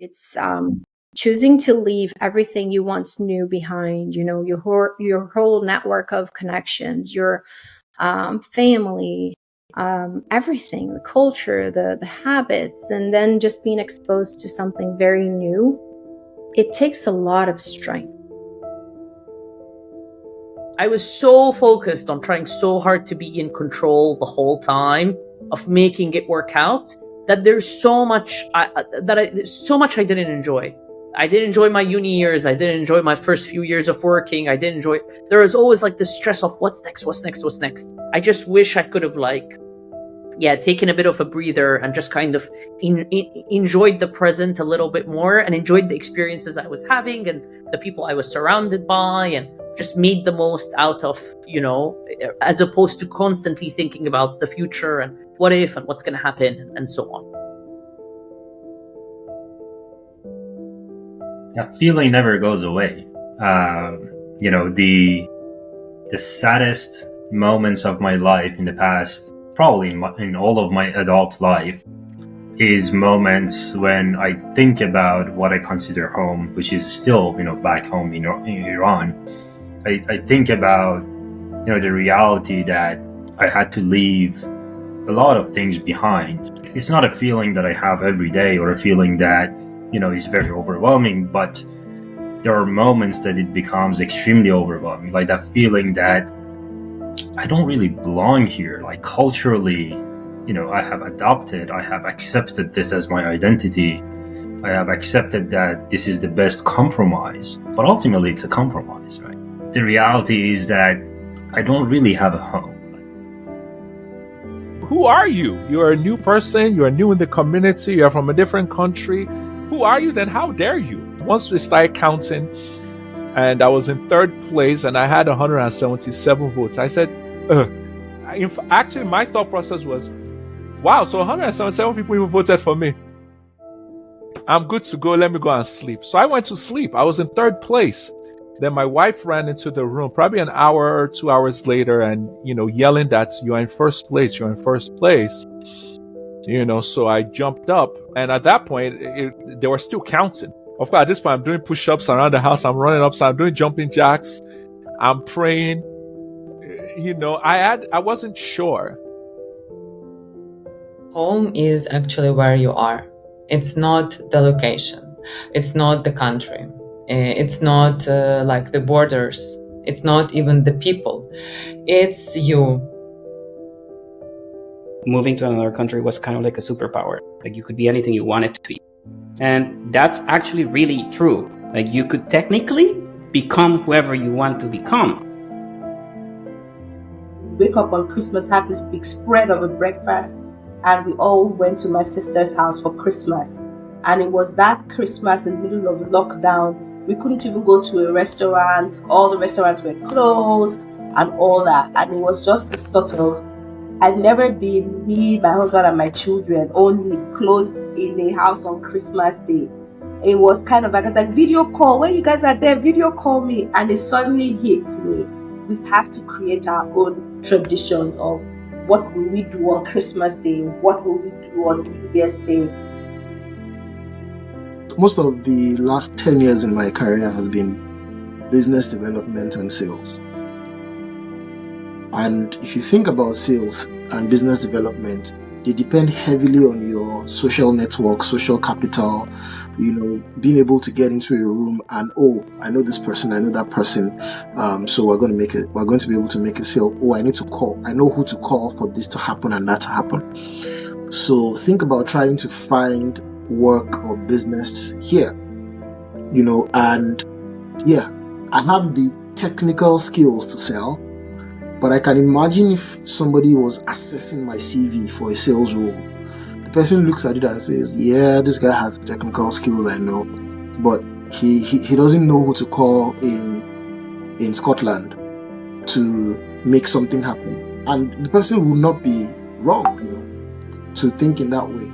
It's choosing to leave everything you once knew behind, your whole network of connections, your family, everything, the culture, the habits, and then just being exposed to something very new. It takes a lot of strength. I was so focused on trying so hard to be in control the whole time of making it work out that there's so much I didn't enjoy. I didn't enjoy my uni years. I didn't enjoy my first few years of working. There was always like the stress of what's next. I just wish I could have taken a bit of a breather and just kind of enjoyed the present a little bit more and enjoyed the experiences I was having and the people I was surrounded by, and just made the most out of, as opposed to constantly thinking about the future and what if and what's going to happen and so on. That feeling never goes away. The saddest moments of my life in the past, probably in all of my adult life, is moments when I think about what I consider home, which is still, back home in Iran. I think about, the reality that I had to leave a lot of things behind. It's not a feeling that I have every day or a feeling that, is very overwhelming, but there are moments that it becomes extremely overwhelming. Like that feeling that I don't really belong here. Like culturally, I have accepted this as my identity. I have accepted that this is the best compromise, but ultimately it's a compromise, right? The reality is that I don't really have a home. Who are you? You're a new person. You're new in the community. You're from a different country. Who are you then? How dare you? Once we started counting, and I was in third place, and I had 177 votes. I said, actually, my thought process was, wow, so 177 people even voted for me. I'm good to go. Let me go and sleep. So I went to sleep. I was in third place. Then my wife ran into the room probably an hour or 2 hours later and, yelling that you're in first place. So I jumped up. And at that point, they were still counting. Of course, at this point, I'm doing push-ups around the house. I'm running upside. I'm doing jumping jacks. I'm praying. I wasn't sure. Home is actually where you are. It's not the location. It's not the country. It's not like the borders. It's not even the people. It's you. Moving to another country was kind of like a superpower. Like you could be anything you wanted to be. And that's actually really true. Like you could technically become whoever you want to become. Wake up on Christmas, have this big spread of a breakfast, and we all went to my sister's house for Christmas. And it was that Christmas in the middle of lockdown. We couldn't even go to a restaurant. All the restaurants were closed and all that. And it was just this sort of, I've never been, me, my husband and my children, only closed in a house on Christmas Day. It was kind of like video call. When you guys are there, video call me. And it suddenly hit me. We have to create our own traditions of what will we do on Christmas Day? What will we do on New Year's Day? Most of the last 10 years in my career has been business development and sales. And if you think about sales and business development, they depend heavily on your social network, social capital, being able to get into a room and, I know this person, I know that person, so we're going to be able to make a sale. I know who to call for this to happen and that to happen. So think about trying to find work or business here, and I have the technical skills to sell, but I can imagine if somebody was assessing my CV for a sales role, the person looks at it and says, yeah, this guy has technical skills, I know, but he doesn't know who to call in Scotland to make something happen. And the person will not be wrong, to think in that way.